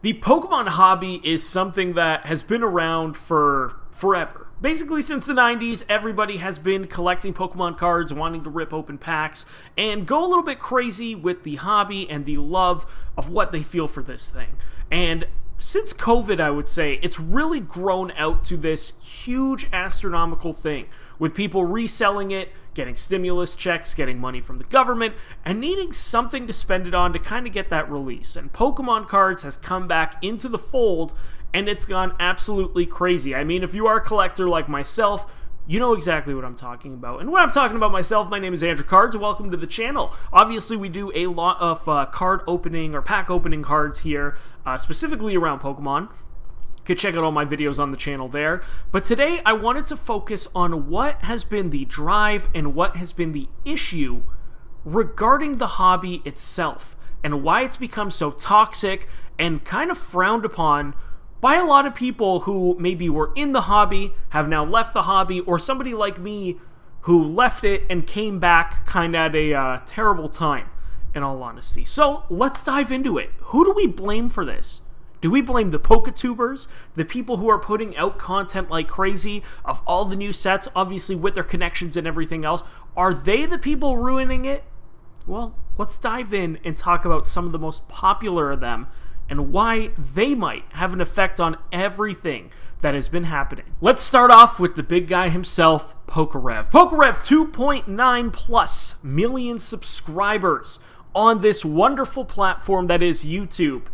The Pokemon hobby is something that has been around for forever. Basically, since the 90s, everybody has been collecting Pokemon cards, wanting to rip open packs, and go a little bit crazy with the hobby and the love of what they feel for this thing. And since COVID, I would say, it's really grown out to this huge astronomical thing, with people reselling it, getting stimulus checks, getting money from the government, and needing something to spend it on to kind of get that release. And Pokemon cards has come back into the fold, and it's gone absolutely crazy. I mean, if you are a collector like myself, you know exactly what I'm talking about. And when I'm talking about myself, my name is Andrew Cards, and welcome to the channel. Obviously, we do a lot of card opening or pack opening cards here, specifically around Pokemon. You could check out all my videos on the channel there. But today, I wanted to focus on what has been the drive and what has been the issue regarding the hobby itself, and why it's become so toxic and kind of frowned upon by a lot of people who maybe were in the hobby, have now left the hobby, or somebody like me who left it and came back kind of at a terrible time, in all honesty. So let's dive into it. Who do we blame for this? Do we blame the Poketubers, the people who are putting out content like crazy of all the new sets, obviously with their connections and everything else? Are they the people ruining it? Well, let's dive in and talk about some of the most popular of them and why they might have an effect on everything that has been happening. Let's start off with the big guy himself, PokeRev. PokeRev, 2.9 plus million subscribers on this wonderful platform that is YouTube.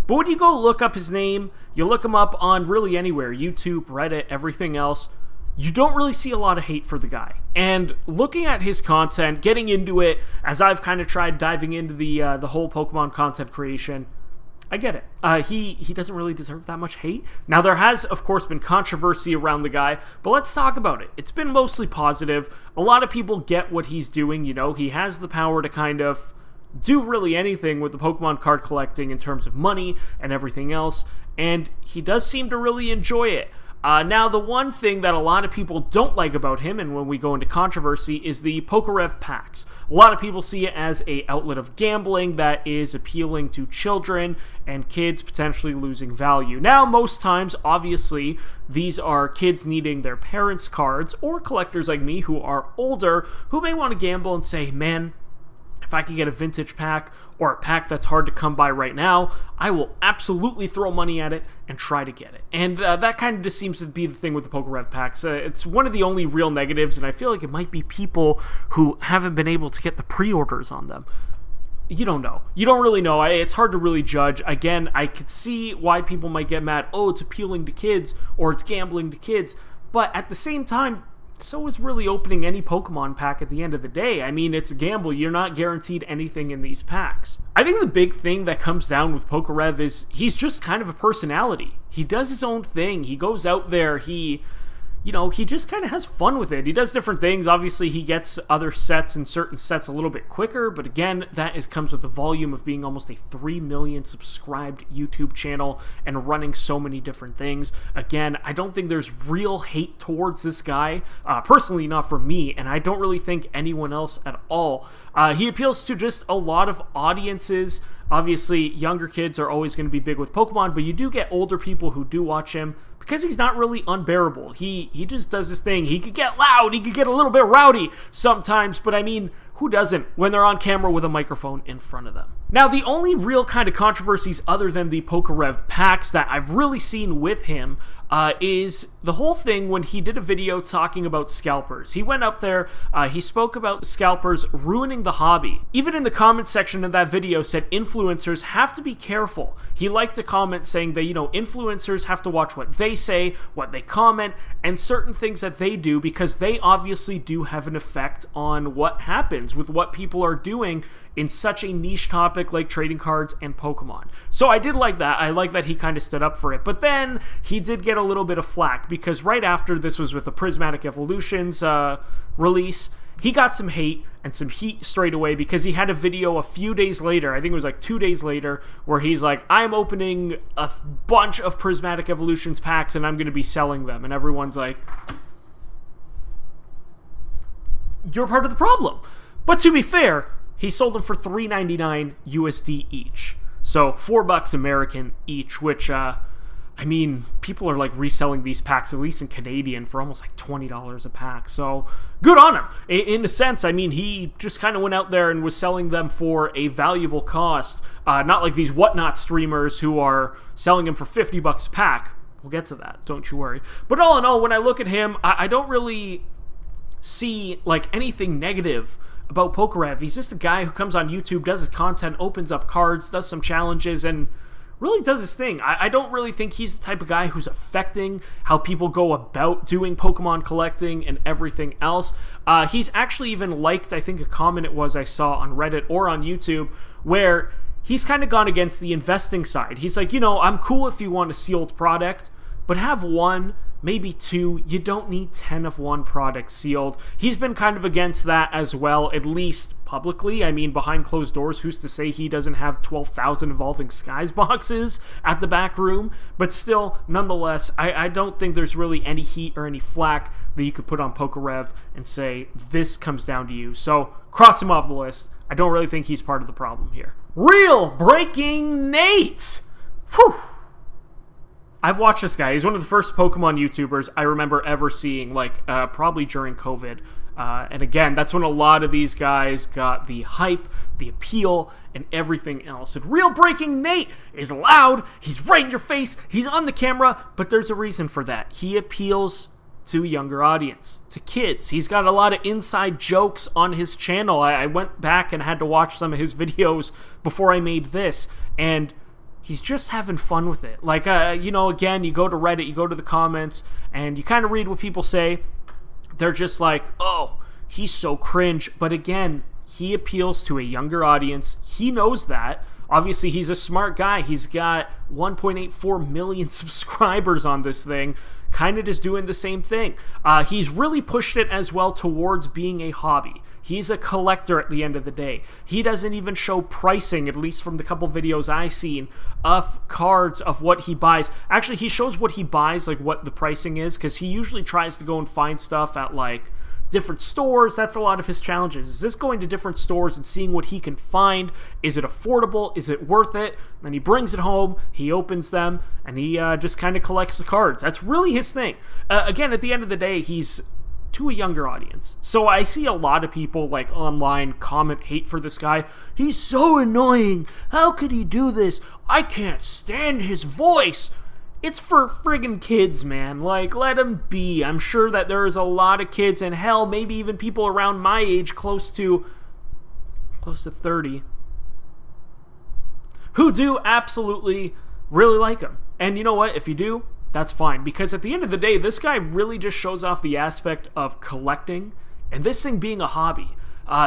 But when you go look up his name, you look him up on really anywhere, YouTube, Reddit, everything else, you don't really see a lot of hate for the guy. And looking at his content, getting into it, as I've kind of tried diving into the whole Pokemon content creation, I get it. He doesn't really deserve that much hate. Now, there has, of course, been controversy around the guy, but let's talk about it. It's been mostly positive. A lot of people get what he's doing. You know, he has the power to kind of do really anything with the Pokemon card collecting in terms of money and everything else, and he does seem to really enjoy it. Now, the one thing that a lot of people don't like about him, and when we go into controversy, is the PokeRev packs. A lot of people see it as an outlet of gambling that is appealing to children and kids potentially losing value. Now, most times, obviously, these are kids needing their parents' cards, or collectors like me who are older, who may want to gamble and say, man, if I can get a vintage pack or a pack that's hard to come by right now, I will absolutely throw money at it and try to get it. And that kind of just seems to be the thing with the PokeRev packs. It's one of the only real negatives, and I feel like it might be people who haven't been able to get the pre-orders on them. You don't know. You don't really know. It's hard to really judge. Again, I could see why people might get mad. Oh, it's appealing to kids, or it's gambling to kids. But at the same time, so is really opening any Pokemon pack at the end of the day. I mean, it's a gamble. You're not guaranteed anything in these packs. I think the big thing that comes down with PokeRev is he's just kind of a personality. He does his own thing. He goes out there. He just kind of has fun with it. He does different things. Obviously, he gets other sets and certain sets a little bit quicker, but again, that comes with the volume of being almost a 3 million subscribed YouTube channel and running so many different things. Again, I don't think there's real hate towards this guy, personally not for me, and I don't really think anyone else at all. He appeals to just a lot of audiences. Obviously, younger kids are always going to be big with Pokemon, but you do get older people who do watch him because he's not really unbearable. He just does his thing. He could get loud. He could get a little bit rowdy sometimes, but I mean, who doesn't when they're on camera with a microphone in front of them? Now, the only real kind of controversies other than the PokeRev packs that I've really seen with him is the whole thing when he did a video talking about scalpers. He went up there, he spoke about scalpers ruining the hobby. Even in the comment section of that video said influencers have to be careful. He liked to comment saying that, influencers have to watch what they say, what they comment, and certain things that they do because they obviously do have an effect on what happens with what people are doing in such a niche topic like trading cards and Pokemon. So I did like that. I like that he kind of stood up for it. But then he did get a little bit of flack because right after this was with the Prismatic Evolutions release, he got some hate and some heat straight away because he had a video a few days later, I think it was like 2 days later, where he's like, I'm opening a bunch of Prismatic Evolutions packs and I'm going to be selling them. And everyone's like, you're part of the problem. But to be fair, he sold them for $3.99 USD each. So $4 American each, which, I mean, people are like reselling these packs, at least in Canadian, for almost like $20 a pack. So good on him. In a sense, I mean, he just kind of went out there and was selling them for a valuable cost. Not like these whatnot streamers who are selling them for $50 a pack. We'll get to that, don't you worry. But all in all, when I look at him, I don't really see like anything negative about PokeRev. He's just a guy who comes on YouTube, does his content, opens up cards, does some challenges, and really does his thing. I don't really think he's the type of guy who's affecting how people go about doing Pokemon collecting and everything else. He's actually even liked, I think, a comment it was I saw on Reddit or on YouTube, where he's kind of gone against the investing side. He's like, you know, I'm cool if you want a sealed product, but have one, maybe two. You don't need 10 of one product sealed. He's been kind of against that as well, at least publicly. I mean, behind closed doors, who's to say he doesn't have 12,000 Evolving Skies boxes at the back room? But still, nonetheless, I don't think there's really any heat or any flack that you could put on PokeRev and say, this comes down to you. So, cross him off the list. I don't really think he's part of the problem here. Real Breaking Nate! Whew! I've watched this guy. He's one of the first Pokemon YouTubers I remember ever seeing, like, probably during COVID. And again, that's when a lot of these guys got the hype, the appeal, and everything else. And Real Breaking Nate is loud, he's right in your face, he's on the camera, but there's a reason for that. He appeals to a younger audience, to kids. He's got a lot of inside jokes on his channel. I went back and had to watch some of his videos before I made this, and he's just having fun with it. Like, you know, again, you go to Reddit, you go to the comments, and you kind of read what people say. They're just like, oh, he's so cringe. But again, he appeals to a younger audience. He knows that. Obviously, he's a smart guy. He's got 1.84 million subscribers on this thing, kind of just doing the same thing. He's really pushed it as well towards being a hobby. He's a collector at the end of the day. He doesn't even show pricing, at least from the couple videos I've seen, of cards of what he buys. Actually, he shows what he buys, like what the pricing is, because he usually tries to go and find stuff at like different stores. That's a lot of his challenges. Is this going to different stores and seeing what he can find? Is it affordable? Is it worth it? Then he brings it home, he opens them, and he just kind of collects the cards. That's really his thing. Again, at the end of the day, he's to a younger audience. So I see a lot of people like online comment hate for this guy. He's so annoying. How could he do this? I can't stand his voice. It's for friggin' kids, man. Like, let him be. I'm sure that there's a lot of kids, and hell, maybe even people around my age, close to 30, who do absolutely really like him. And you know what? If you do, that's fine. Because at the end of the day, this guy really just shows off the aspect of collecting and this thing being a hobby.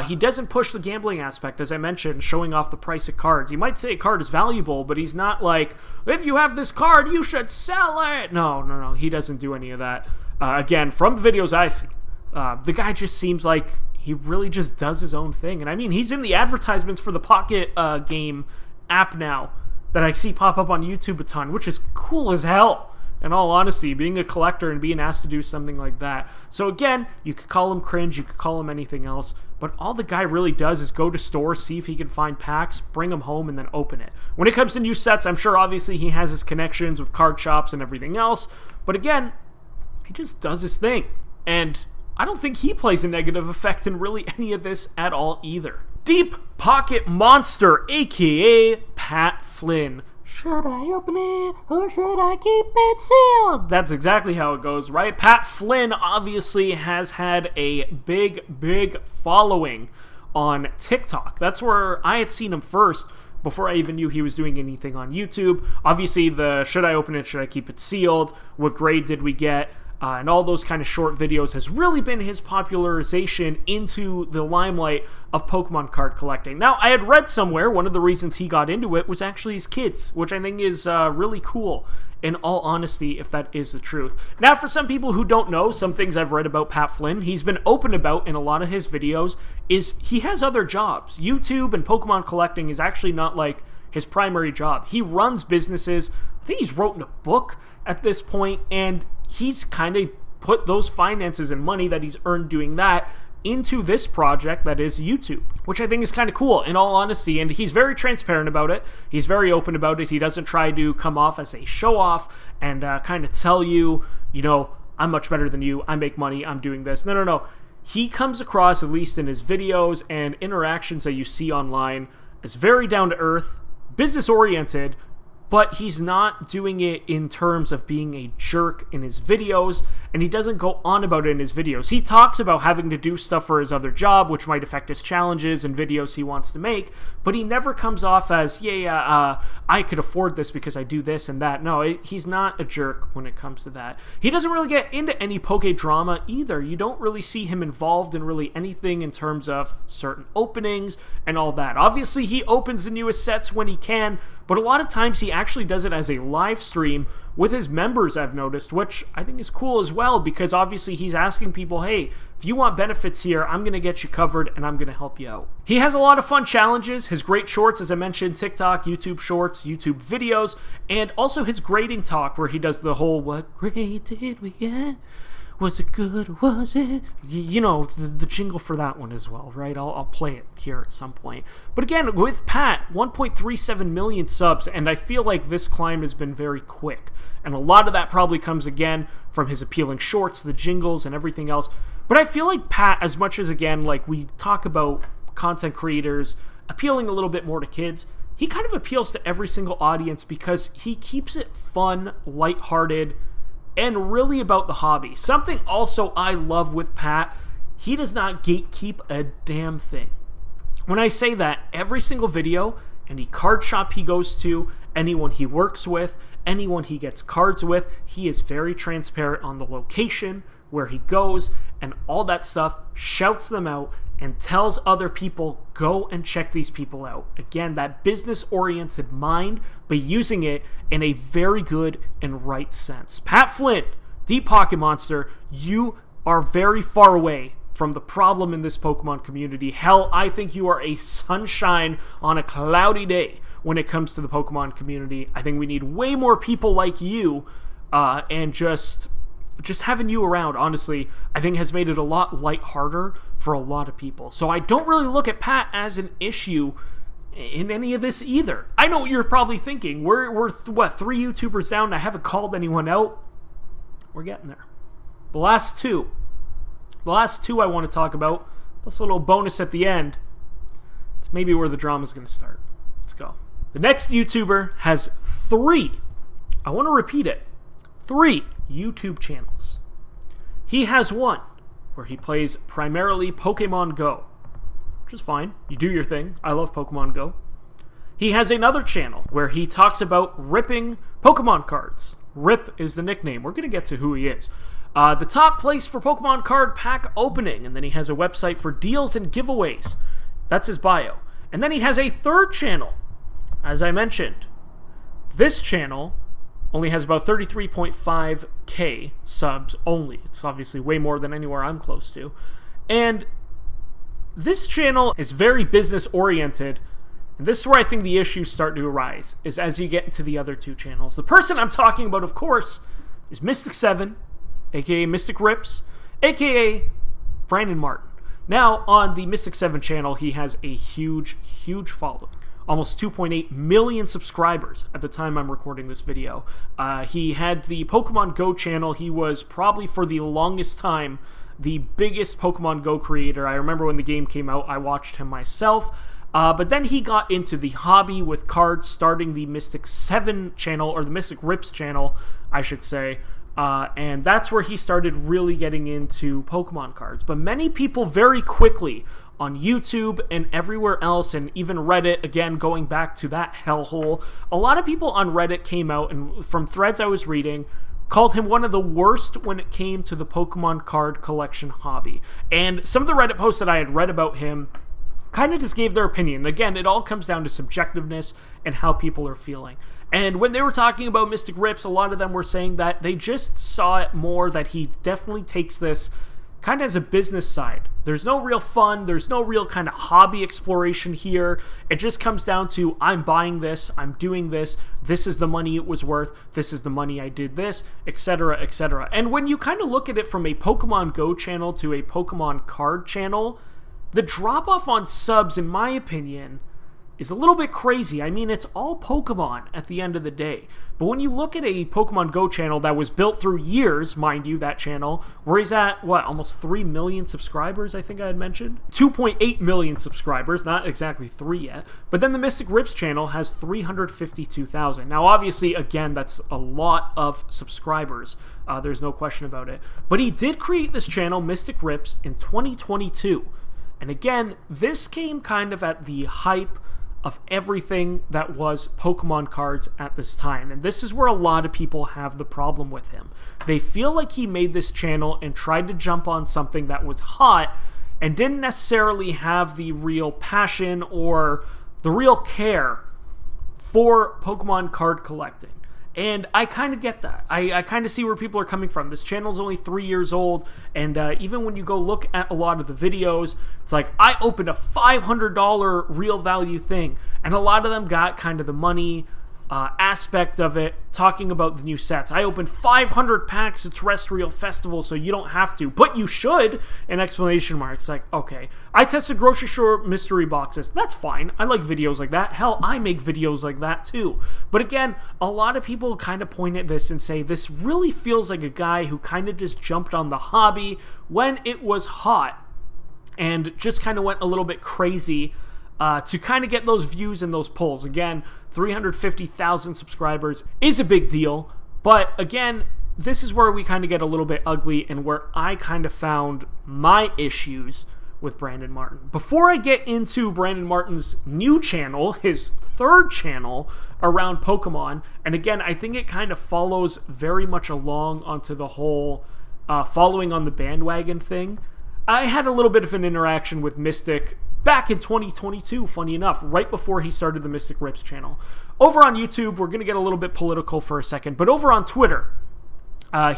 He doesn't push the gambling aspect, as I mentioned, showing off the price of cards. He might say a card is valuable, but he's not like, if you have this card, you should sell it. No. He doesn't do any of that. Again, from the videos I see, the guy just seems like he really just does his own thing. And I mean, he's in the advertisements for the Pocket game app now that I see pop up on YouTube a ton, which is cool as hell. In all honesty, being a collector and being asked to do something like that. So again, you could call him cringe, you could call him anything else, but all the guy really does is go to stores, see if he can find packs, bring them home, and then open it. When it comes to new sets, I'm sure obviously he has his connections with card shops and everything else, but again, he just does his thing. And I don't think he plays a negative effect in really any of this at all either. Deep Pocket Monster, aka Pat Flynn. Should I open it, or should I keep it sealed? That's exactly how it goes, right? Pat Flynn obviously has had a big following on TikTok. That's where I had seen him first, before I even knew he was doing anything on YouTube. Obviously, the should I open it, should I keep it sealed, what grade did we get, and all those kind of short videos has really been his popularization into the limelight of Pokemon card collecting. Now, I had read somewhere one of the reasons he got into it was actually his kids, which I think is really cool, in all honesty, if that is the truth. Now, for some people who don't know, some things I've read about Pat Flynn, he's been open about in a lot of his videos, is he has other jobs. YouTube and Pokemon collecting is actually not like his primary job. He runs businesses. I think he's written a book at this point, and he's kind of put those finances and money that he's earned doing that into this project that is YouTube, which I think is kind of cool, in all honesty. And he's very transparent about it. He's very open about it. He doesn't try to come off as a show-off and kind of tell you, you know, I'm much better than you, I make money, I'm doing this. No. He comes across, at least in his videos and interactions that you see online, as very down-to-earth, business-oriented, but he's not doing it in terms of being a jerk in his videos, and he doesn't go on about it in his videos. He talks about having to do stuff for his other job, which might affect his challenges and videos he wants to make, but he never comes off as, I could afford this because I do this and that. No, he's not a jerk when it comes to that. He doesn't really get into any poke drama either. You don't really see him involved in really anything in terms of certain openings and all that. Obviously, he opens the newest sets when he can, but a lot of times he actually does it as a live stream with his members, I've noticed, which I think is cool as well, because obviously he's asking people, hey, if you want benefits here, I'm going to get you covered and I'm going to help you out. He has a lot of fun challenges, his great shorts, as I mentioned, TikTok, YouTube shorts, YouTube videos, and also his grading talk where he does the whole, what grade did we get? Was it good or was it? You know, the jingle for that one as well, right? I'll play it here at some point. But again, with Pat, 1.37 million subs, and I feel like this climb has been very quick. And a lot of that probably comes, again, from his appealing shorts, the jingles, and everything else. But I feel like Pat, as much as, again, like we talk about content creators appealing a little bit more to kids, he kind of appeals to every single audience because he keeps it fun, lighthearted, and really about the hobby. Something also I love with Pat, he does not gatekeep a damn thing. When I say that, every single video, any card shop he goes to, anyone he works with, anyone he gets cards with, he is very transparent on the location, where he goes, and all that stuff, shouts them out, and tells other people, go and check these people out. Again, that business-oriented mind, but using it in a very good and right sense. Pat Flint, Deep Pocket Monster, you are very far away from the problem in this Pokemon community. Hell, I think you are a sunshine on a cloudy day when it comes to the Pokemon community. I think we need way more people like you, and just having you around, honestly, I think has made it a lot lighthearted for a lot of people. So I don't really look at Pat as an issue in any of this either. I know what you're probably thinking. We're 3 YouTubers down and I haven't called anyone out. We're getting there. The last two I want to talk about, plus a little bonus at the end. It's maybe where the drama's going to start. Let's go. The next YouTuber has 3. I want to repeat it. 3 YouTube channels. He has one where he plays primarily Pokemon Go, which is fine. You do your thing. I love Pokemon Go. He has another channel where he talks about ripping Pokemon cards. Rip is the nickname. We're going to get to who he is. The top place for Pokemon card pack opening, and then he has a website for deals and giveaways. That's his bio. And then he has a third channel, as I mentioned. This channel only has about 33.5k subs only. It's obviously way more than anywhere I'm close to. And this channel is very business oriented, and this is where I think the issues start to arise, is as you get into the other 2 channels. The person I'm talking about, of course, is Mystic7, aka Mystic Rips, aka Brandon Martyn. Now, on the Mystic7 channel, he has a huge following. Almost 2.8 million subscribers at the time I'm recording this video. He had the Pokemon Go channel. He was probably for the longest time the biggest Pokemon Go creator. I remember when the game came out, I watched him myself. But then he got into the hobby with cards, starting the Mystic7 channel, or the Mystic Rips channel, I should say. And that's where he started really getting into Pokemon cards. But many people very quickly on YouTube and everywhere else, and even Reddit, again, going back to that hellhole, a lot of people on Reddit came out, and from threads I was reading, called him one of the worst when it came to the Pokemon card collection hobby. And some of the Reddit posts that I had read about him kind of just gave their opinion. Again, it all comes down to subjectiveness and how people are feeling. And when they were talking about Mystic Rips, a lot of them were saying that they just saw it more that he definitely takes this kind of has a business side. There's no real fun. There's no real kind of hobby exploration here. It just comes down to, I'm buying this, I'm doing this, this is the money it was worth, this is the money I did this, etc., etc. And when you kind of look at it from a Pokemon Go channel to a Pokemon card channel, the drop-off on subs, in my opinion, is a little bit crazy. I mean, it's all Pokemon at the end of the day. But when you look at a Pokemon Go channel that was built through years, mind you, that channel, where he's at, almost 3 million subscribers, I think I had mentioned? 2.8 million subscribers, not exactly 3 yet. But then the Mystic Rips channel has 352,000. Now, obviously, again, that's a lot of subscribers. There's no question about it. But he did create this channel, Mystic Rips, in 2022. And again, this came kind of at the hype of everything that was Pokemon cards at this time. And this is where a lot of people have the problem with him. They feel like he made this channel and tried to jump on something that was hot and didn't necessarily have the real passion or the real care for Pokemon card collecting. And I kind of get that. I kind of see where people are coming from. This channel's only 3 years old, and even when you go look at a lot of the videos, it's like, I opened a $500 real value thing, and a lot of them got kind of the money aspect of it, talking about the new sets. I opened 500 packs at Terrestrial Festival, so you don't have to, but you should, an exclamation mark. It's like, okay. I tested grocery store mystery boxes. That's fine. I like videos like that. Hell, I make videos like that too. But again, a lot of people kind of point at this and say, this really feels like a guy who kind of just jumped on the hobby when it was hot and just kind of went a little bit crazy to kind of get those views and those polls. Again, 350,000 subscribers is a big deal, but again, this is where we kind of get a little bit ugly and where I kind of found my issues with Brandon Martyn. Before I get into Brandon Martyn's new channel, his third channel around Pokemon, and again, I think it kind of follows very much along onto the whole following on the bandwagon thing. I had a little bit of an interaction with Mystic back in 2022, funny enough, right before he started the Mystic Rips channel. Over on YouTube, we're going to get a little bit political for a second, but over on Twitter,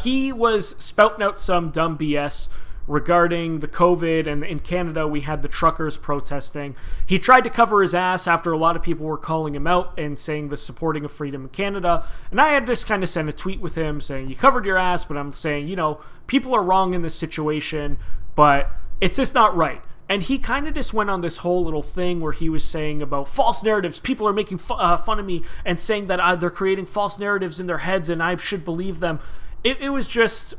he was spouting out some dumb BS regarding the COVID, and in Canada, we had the truckers protesting. He tried to cover his ass after a lot of people were calling him out and saying the supporting of freedom in Canada, and I had just kind of sent a tweet with him saying, you covered your ass, but I'm saying, you know, people are wrong in this situation, but it's just not right. And he kind of just went on this whole little thing where he was saying about false narratives. People are making fun of me and saying that they're creating false narratives in their heads and I should believe them. It was just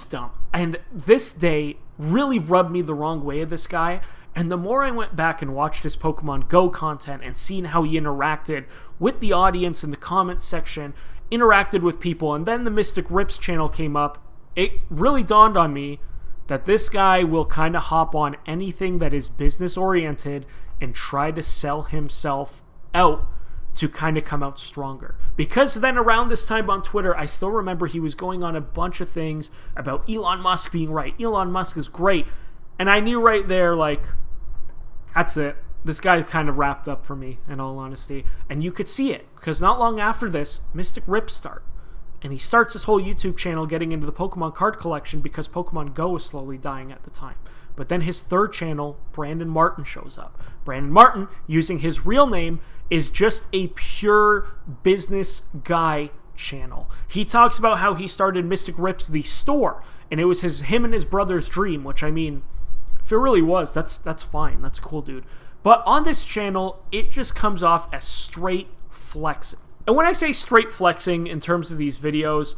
dumb. And this day really rubbed me the wrong way of this guy. And the more I went back and watched his Pokemon Go content and seen how he interacted with the audience in the comment section, interacted with people, and then the Mystic Rips channel came up, it really dawned on me that this guy will kind of hop on anything that is business oriented and try to sell himself out to kind of come out stronger. Because then around this time on Twitter, I still remember he was going on a bunch of things about Elon Musk being right. Elon Musk is great. And I knew right there, like, that's it. This guy's kind of wrapped up for me, in all honesty. And you could see it, because not long after this, Mystic Rips start. And he starts his whole YouTube channel getting into the Pokemon card collection because Pokemon Go was slowly dying at the time. But then his third channel, Brandon Martyn, shows up. Brandon Martyn, using his real name, is just a pure business guy channel. He talks about how he started Mystic Rips, the store, and it was him and his brother's dream, which, I mean, if it really was, that's fine. That's cool, dude. But on this channel, it just comes off as straight flexing. And when I say straight flexing in terms of these videos,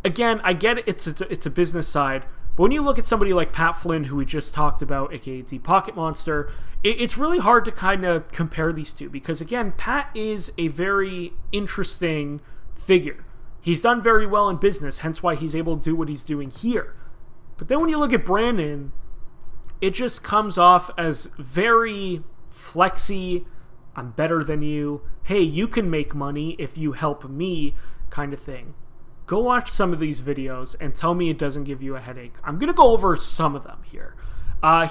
again, I get it, it's a business side, but when you look at somebody like Pat Flynn, who we just talked about, aka the Pocket Monster, it's really hard to kind of compare these two, because again, Pat is a very interesting figure. He's done very well in business, hence why he's able to do what he's doing here. But then when you look at Brandon, it just comes off as very flexy, I'm better than you, hey, you can make money if you help me kind of thing. Go watch some of these videos and tell me it doesn't give you a headache. I'm going to go over some of them here.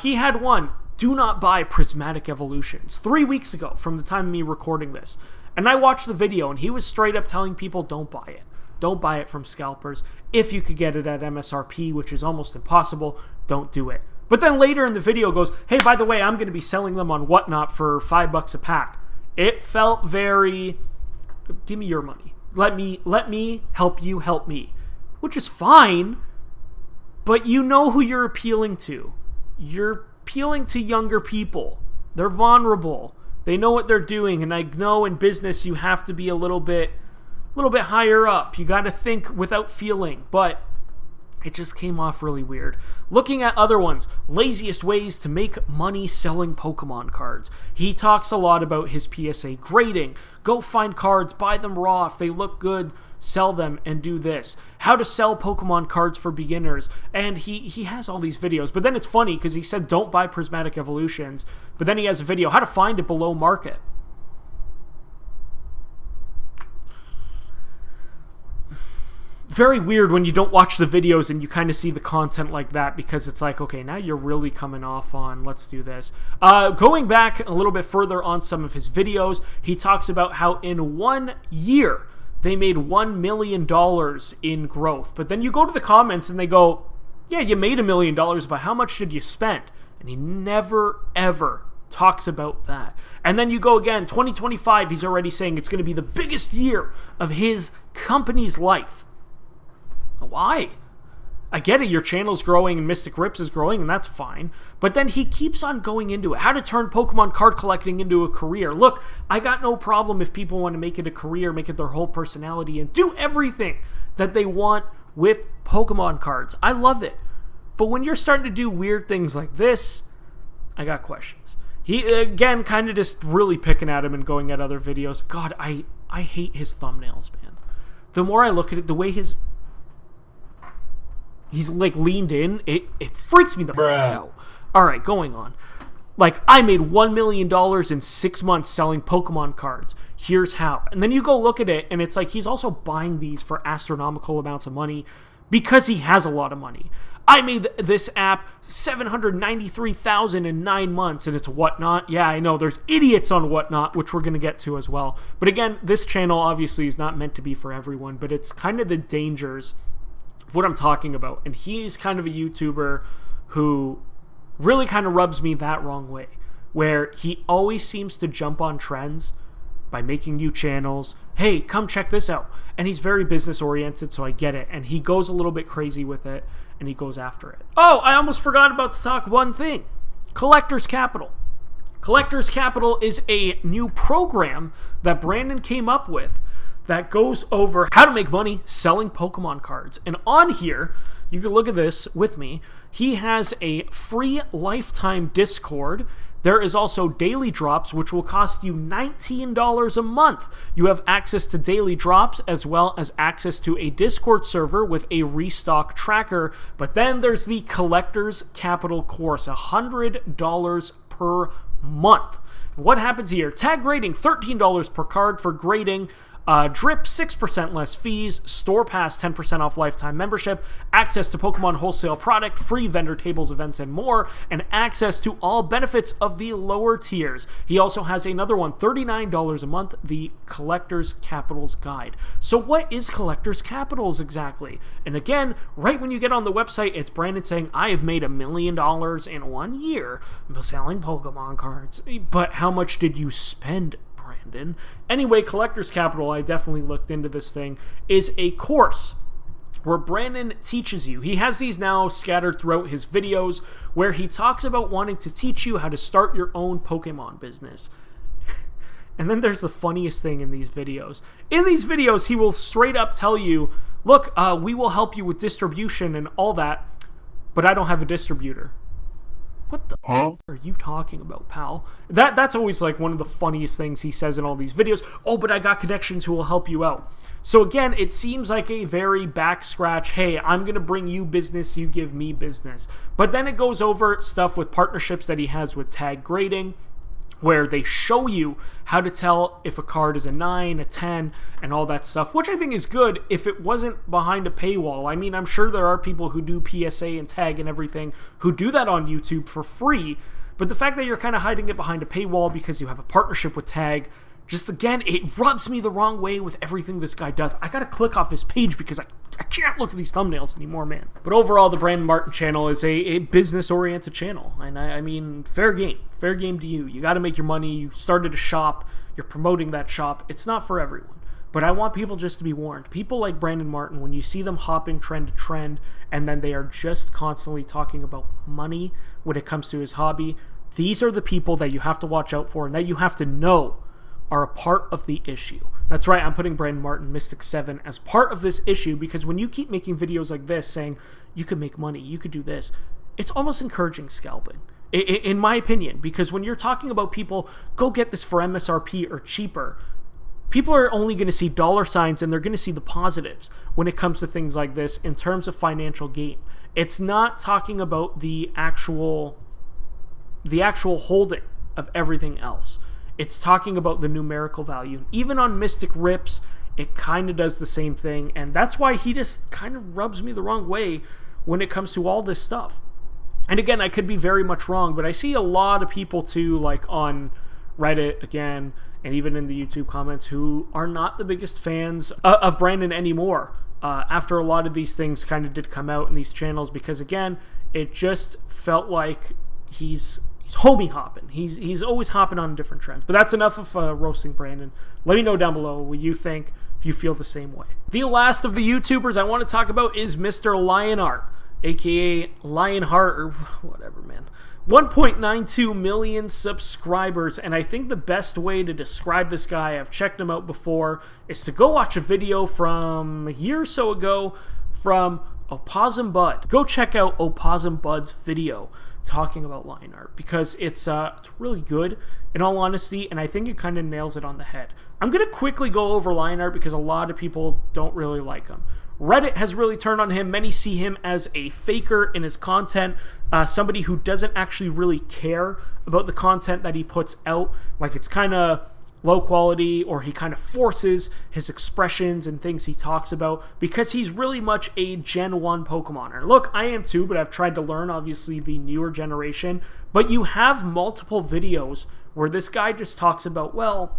He had one, do not buy Prismatic Evolutions, 3 weeks ago from the time of me recording this. And I watched the video and he was straight up telling people don't buy it. Don't buy it from scalpers. If you could get it at MSRP, which is almost impossible, don't do it. But then later in the video goes, hey, by the way, I'm going to be selling them on Whatnot for $5 a pack. It felt very, give me your money. Let me help you help me. Which is fine, but you know who you're appealing to. You're appealing to younger people. They're vulnerable. They know what they're doing, and I know in business you have to be a little bit higher up. You got to think without feeling, but it just came off really weird. Looking at other ones, laziest ways to make money selling Pokemon cards. He talks a lot about his PSA grading. Go find cards, buy them raw. If they look good, sell them and do this. How to sell Pokemon cards for beginners. And he has all these videos. But then it's funny because he said don't buy Prismatic Evolutions. But then he has a video, how to find it below market. Very weird when you don't watch the videos and you kind of see the content like that, because it's like, okay, now you're really coming off on let's do this. Going back a little bit further on some of his videos, he talks about how in 1 year they made $1 million in growth. But then you go to the comments and they go, yeah, you made $1 million, but how much did you spend? And he never, ever talks about that. And then you go again, 2025, he's already saying it's going to be the biggest year of his company's life. Why? I get it, your channel's growing and Mystic Rips is growing, and that's fine. But then he keeps on going into it. How to turn Pokemon card collecting into a career. Look, I got no problem if people want to make it a career, make it their whole personality, and do everything that they want with Pokemon cards. I love it. But when you're starting to do weird things like this, I got questions. He, again, kind of just really picking at him and going at other videos. God, I hate his thumbnails, man. The more I look at it, the way he's like leaned in, it freaks me the out. Alright, going on. Like, I made $1 million in 6 months selling Pokemon cards. Here's how. And then you go look at it, and it's like he's also buying these for astronomical amounts of money because he has a lot of money. I made this app $793,000 in 9 months, and it's Whatnot. Yeah, I know, there's idiots on Whatnot, which we're going to get to as well. But again, this channel obviously is not meant to be for everyone, but it's kind of the dangers what I'm talking about. And he's kind of a YouTuber who really kind of rubs me that wrong way, where he always seems to jump on trends by making new channels. Hey, come check this out. And he's very business oriented, so I get it. And he goes a little bit crazy with it, and he goes after it. Oh, I almost forgot about to talk one thing. Collector's Capital. Collector's Capital is a new program that Brandon came up with that goes over how to make money selling Pokemon cards. And on here, you can look at this with me. He has a free lifetime Discord. There is also daily drops, which will cost you $19 a month. You have access to daily drops as well as access to a Discord server with a restock tracker. But then there's the Collector's Capital course, $100 per month. What happens here? Tag grading, $13 per card for grading. Drip, 6% less fees, Store Pass, 10% off lifetime membership, access to Pokemon wholesale product, free vendor tables, events, and more, and access to all benefits of the lower tiers. He also has another one, $39 a month, the Collector's Capitals Guide. So what is Collector's Capitals exactly? And again, right when you get on the website, it's Brandon saying, I have made $1 million in 1 year selling Pokemon cards. But how much did you spend, Brandon? Anyway, Collector's Capital, I definitely looked into this thing, is a course where Brandon teaches you. He has these now scattered throughout his videos where he talks about wanting to teach you how to start your own Pokemon business. And then there's the funniest thing in these videos. In these videos, he will straight up tell you, look, we will help you with distribution and all that, but I don't have a distributor. What the are you talking about, pal? That's always like one of the funniest things he says in all these videos. Oh, but I got connections who will help you out. So again, it seems like a very back scratch, hey, I'm going to bring you business, you give me business. But then it goes over stuff with partnerships that he has with tag grading, where they show you how to tell if a card is a 9, a 10, and all that stuff, which I think is good if it wasn't behind a paywall. I mean, I'm sure there are people who do PSA and tag and everything who do that on YouTube for free, but the fact that you're kind of hiding it behind a paywall because you have a partnership with tag Just again, it rubs me the wrong way with everything this guy does. I gotta click off his page because I can't look at these thumbnails anymore, man. But overall, the Brandon Martyn channel is a business-oriented channel. And I mean, fair game. Fair game to you. You gotta make your money. You started a shop. You're promoting that shop. It's not for everyone. But I want people just to be warned. People like Brandon Martyn, when you see them hopping trend to trend, and then they are just constantly talking about money when it comes to his hobby, these are the people that you have to watch out for and that you have to know are a part of the issue. That's right, I'm putting Brandon Martyn, Mystic 7, as part of this issue because when you keep making videos like this saying, you could make money, you could do this, it's almost encouraging scalping, in my opinion, because when you're talking about people, go get this for MSRP or cheaper, people are only going to see dollar signs and they're going to see the positives when it comes to things like this in terms of financial gain. It's not talking about the actual holding of everything else. It's talking about the numerical value. Even on Mystic Rips, it kind of does the same thing, and that's why he just kind of rubs me the wrong way when it comes to all this stuff. And again, I could be very much wrong, but I see a lot of people too, like on Reddit again, and even in the YouTube comments, who are not the biggest fans of Brandon anymore after a lot of these things kind of did come out in these channels, because again, it just felt like he's homie hopping. He's always hopping on different trends. But that's enough of roasting Brandon. Let me know down below what you think, if you feel the same way. The last of the YouTubers I want to talk about is Mr. Leonhart, aka Leonhart, or whatever, man. 1.92 million subscribers, and I think the best way to describe this guy, I've checked him out before, is to go watch a video from a year or so ago from Opossum Bud. Go check out Opossum Bud's video talking about Leonhart because it's really good in all honesty, and I think it kind of nails it on the head. I'm going to quickly go over Leonhart because a lot of people don't really like him. Reddit has really turned on him. Many see him as a faker in his content, somebody who doesn't actually really care about the content that he puts out. Like, it's kind of low quality, or he kind of forces his expressions and things he talks about because he's really much a Gen 1 Pokemoner. Look, I am too, but I've tried to learn, obviously, the newer generation. But you have multiple videos where this guy just talks about, well,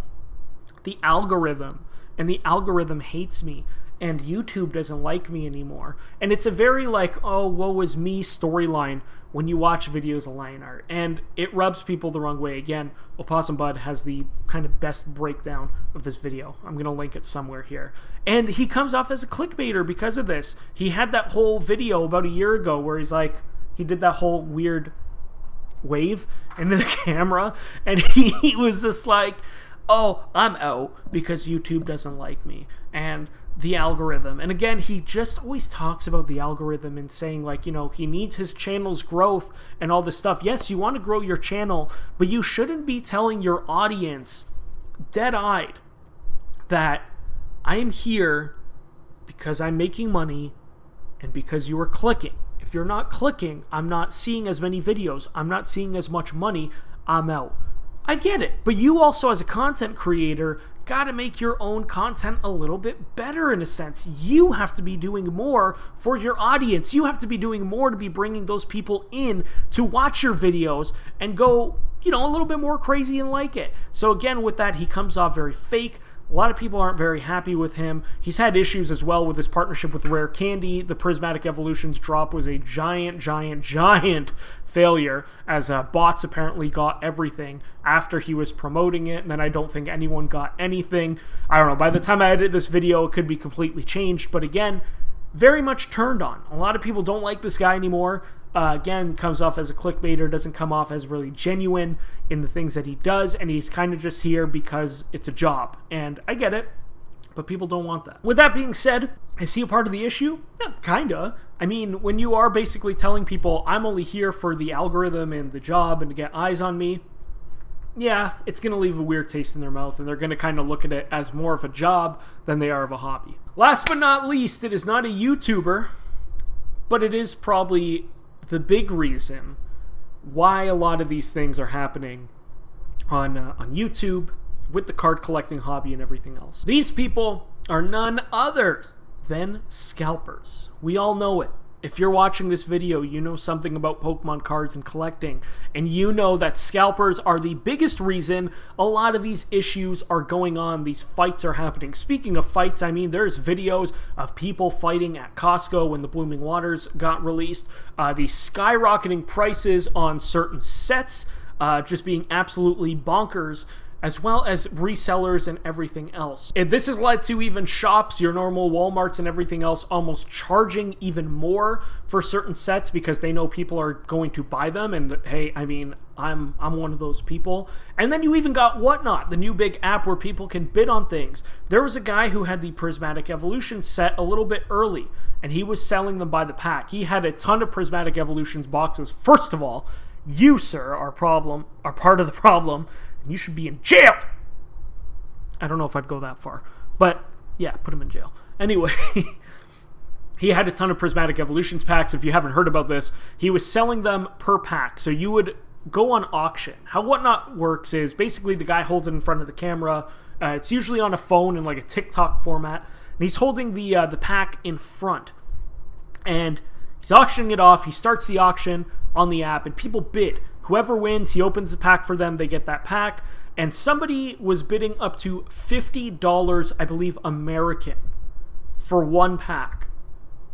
the algorithm, and the algorithm hates me, and YouTube doesn't like me anymore. And it's a very like, oh, woe is me storyline when you watch videos of Leonhart, and it rubs people the wrong way. Again, Opossum Bud has the kind of best breakdown of this video. I'm going to link it somewhere here. And he comes off as a clickbaiter because of this. He had that whole video about a year ago where he's like, he did that whole weird wave in the camera, and he was just like, oh, I'm out because YouTube doesn't like me, and the algorithm. And again, he just always talks about the algorithm and saying, like, you know, he needs his channel's growth and all this stuff. Yes, you want to grow your channel, but you shouldn't be telling your audience dead-eyed that I am here because I'm making money and because you are clicking. If you're not clicking, I'm not seeing as many videos, I'm not seeing as much money, I'm out. I get it, but you also, as a content creator, gotta make your own content a little bit better in a sense. You have to be doing more for your audience. You have to be doing more to be bringing those people in to watch your videos and go, you know, a little bit more crazy and like it. So again, with that, he comes off very fake. A lot of people aren't very happy with him. He's had issues as well with his partnership with Rare Candy. The Prismatic Evolutions drop was a giant failure, as bots apparently got everything after he was promoting it, and then I don't think anyone got anything. I don't know, by the time I edit this video, it could be completely changed, but again, very much turned on. A lot of people don't like this guy anymore. Again, comes off as a clickbaiter, doesn't come off as really genuine in the things that he does, and he's kind of just here because it's a job. And I get it, but people don't want that. With that being said, is he a part of the issue? Yeah, kinda. I mean, when you are basically telling people, I'm only here for the algorithm and the job and to get eyes on me, yeah, it's going to leave a weird taste in their mouth, and they're going to kind of look at it as more of a job than they are of a hobby. Last but not least, it is not a YouTuber, but it is probably the big reason why a lot of these things are happening on YouTube with the card collecting hobby and everything else. These people are none other than scalpers. We all know it. if you're watching this video, you know something about Pokemon cards and collecting, and you know that scalpers are the biggest reason a lot of these issues are going on, these fights are happening. Speaking of fights, I mean, there's videos of people fighting at Costco when the Blooming Waters got released, the skyrocketing prices on certain sets, just being absolutely bonkers, as well as resellers and everything else. And this has led to even shops, your normal Walmarts and everything else, almost charging even more for certain sets because they know people are going to buy them. And hey, I mean, I'm one of those people. And then you even got Whatnot, the new big app where people can bid on things. There was a guy who had the Prismatic Evolution set a little bit early, and he was selling them by the pack. He had a ton of Prismatic Evolutions boxes. First of all, you, sir, are part of the problem. You should be in jail. I don't know if I'd go that far, but yeah, put him in jail. Anyway, he had a ton of Prismatic Evolutions packs. If you haven't heard about this, he was selling them per pack. So you would go on auction. How Whatnot works is basically the guy holds it in front of the camera. It's usually on a phone in like a TikTok format, and he's holding the pack in front, and he's auctioning it off. He starts the auction on the app, and people bid. Whoever wins, he opens the pack for them, they get that pack. And somebody was bidding up to $50, I believe, American, for one pack.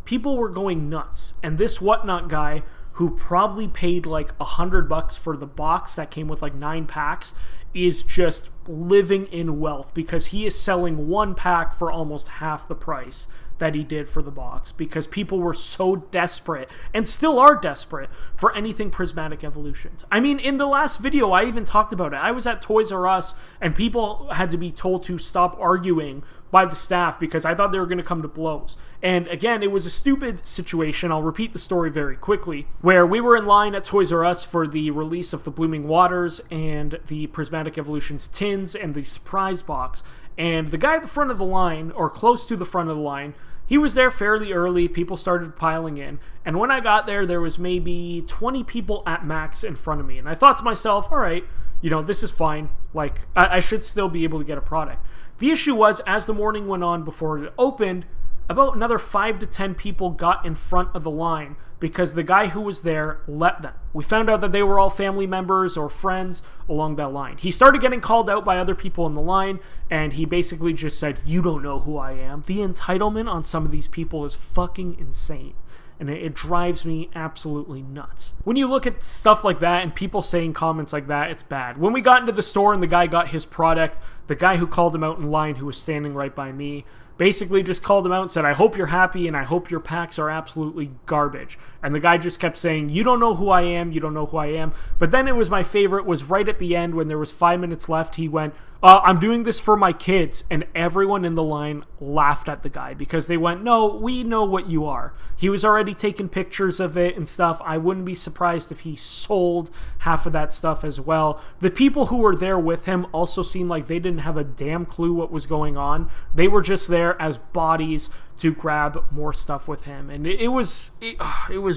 People were going nuts. And this Whatnot guy, who probably paid like $100 for the box that came with like 9 packs, is just living in wealth because he is selling one pack for almost half the price that he did for the box because people were so desperate and still are desperate for anything Prismatic Evolutions. I mean, in the last video, I even talked about it. I was at Toys R Us and people had to be told to stop arguing by the staff because I thought they were going to come to blows. And again, it was a stupid situation. I'll repeat the story very quickly, where we were in line at Toys R Us for the release of the Blooming Waters and the Prismatic Evolutions tins and the surprise box. And the guy at the front of the line, or close to the front of the line, he was there fairly early. People started piling in. And when I got there was maybe 20 people at max in front of me. And I thought to myself, all right, you know, this is fine. Like, I should still be able to get a product. The issue was, as the morning went on before it opened, about another 5 to 10 people got in front of the line because the guy who was there let them. We found out that they were all family members or friends along that line. He started getting called out by other people in the line, and he basically just said, "You don't know who I am." The entitlement on some of these people is fucking insane. And it drives me absolutely nuts. When you look at stuff like that and people saying comments like that, it's bad. When we got into the store and the guy got his product, the guy who called him out in line, who was standing right by me, basically just called him out and said, "I hope you're happy and I hope your packs are absolutely garbage." And the guy just kept saying, "You don't know who I am, you don't know who I am." But then it was my favorite, was right at the end when there was 5 minutes left, he went, "I'm doing this for my kids." And everyone in the line laughed at the guy because they went, "No, we know what you are." He was already taking pictures of it and stuff. I wouldn't be surprised if he sold half of that stuff as well. The people who were there with him also seemed like they didn't have a damn clue what was going on. They were just there as bodies to grab more stuff with him, and it was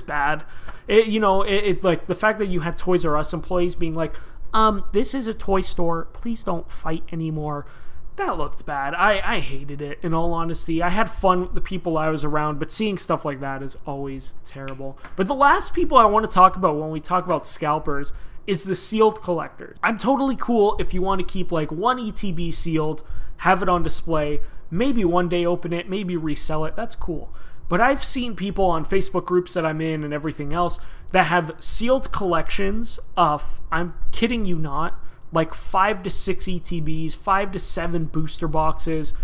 bad. Like the fact that you had Toys R Us employees being like, "This is a toy store, please don't fight anymore." That looked bad. I hated it, in all honesty. I had fun with the people I was around, but seeing stuff like that is always terrible. But the last people I want to talk about when we talk about scalpers is the sealed collectors. I'm totally cool if you want to keep like one ETB sealed, have it on display, maybe one day open it, maybe resell it. That's cool. But I've seen people on Facebook groups that I'm in and everything else that have sealed collections of, I'm kidding you not, like 5 to 6 ETBs, 5 to 7 booster boxes.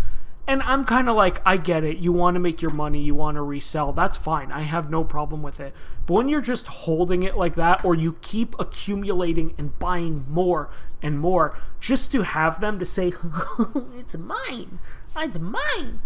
And I'm kind of like, I get it. You want to make your money. You want to resell. That's fine. I have no problem with it. But when you're just holding it like that, or you keep accumulating and buying more and more just to have them to say, "It's mine. It's mine."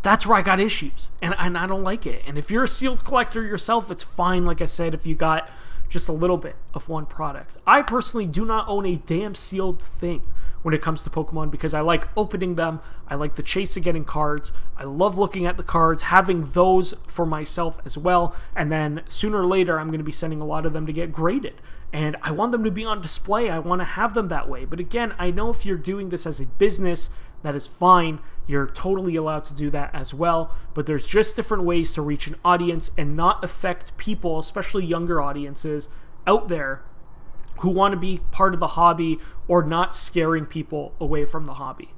That's where I got issues. And I don't like it. And if you're a sealed collector yourself, it's fine, like I said, if you got just a little bit of one product. I personally do not own a damn sealed thing when it comes to Pokemon because I like opening them. I like the chase of getting cards. I love looking at the cards, having those for myself as well. And then sooner or later, I'm going to be sending a lot of them to get graded. And I want them to be on display. I want to have them that way. But again, I know if you're doing this as a business, that is fine. you're totally allowed to do that as well. But there's just different ways to reach an audience and not affect people, especially younger audiences out there who want to be part of the hobby or not scaring people away from the hobby.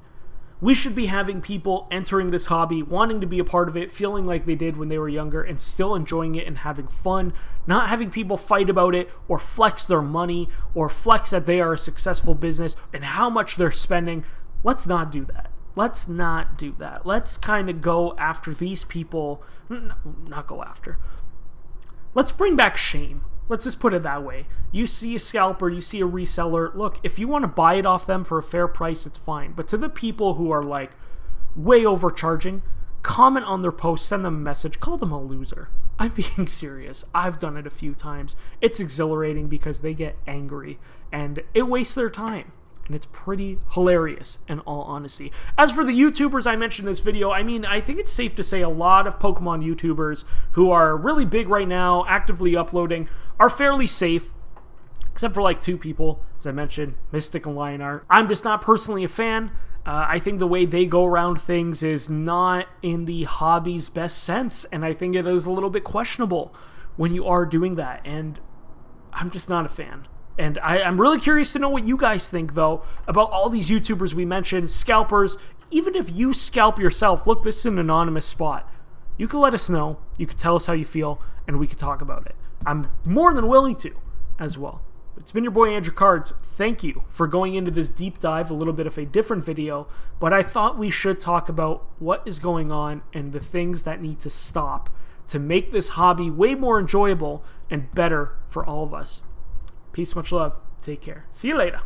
We should be having people entering this hobby, wanting to be a part of it, feeling like they did when they were younger and still enjoying it and having fun, not having people fight about it or flex their money or flex that they are a successful business and how much they're spending. Let's not do that. Let's not do that. Let's kind of go after these people. Not go after. Let's bring back shame. Let's just put it that way. You see a scalper, you see a reseller. Look, if you want to buy it off them for a fair price, it's fine. But to the people who are like way overcharging, comment on their post, send them a message, call them a loser. I'm being serious. I've done it a few times. It's exhilarating because they get angry and it wastes their time. And it's pretty hilarious, in all honesty. As for the YouTubers I mentioned in this video, I mean, I think it's safe to say a lot of Pokemon YouTubers who are really big right now, actively uploading, are fairly safe, except for like 2 people, as I mentioned, Mystic and Leonhart. I'm just not personally a fan. I think the way they go around things is not in the hobby's best sense, and I think it is a little bit questionable when you are doing that, and I'm just not a fan. And I'm really curious to know what you guys think, though, about all these YouTubers we mentioned, scalpers. Even if you scalp yourself, look, this is an anonymous spot. You can let us know. You can tell us how you feel, and we can talk about it. I'm more than willing to, as well. It's been your boy, Andrew Cards. Thank you for going into this deep dive, a little bit of a different video, but I thought we should talk about what is going on and the things that need to stop to make this hobby way more enjoyable and better for all of us. Peace, much love. Take care. See you later.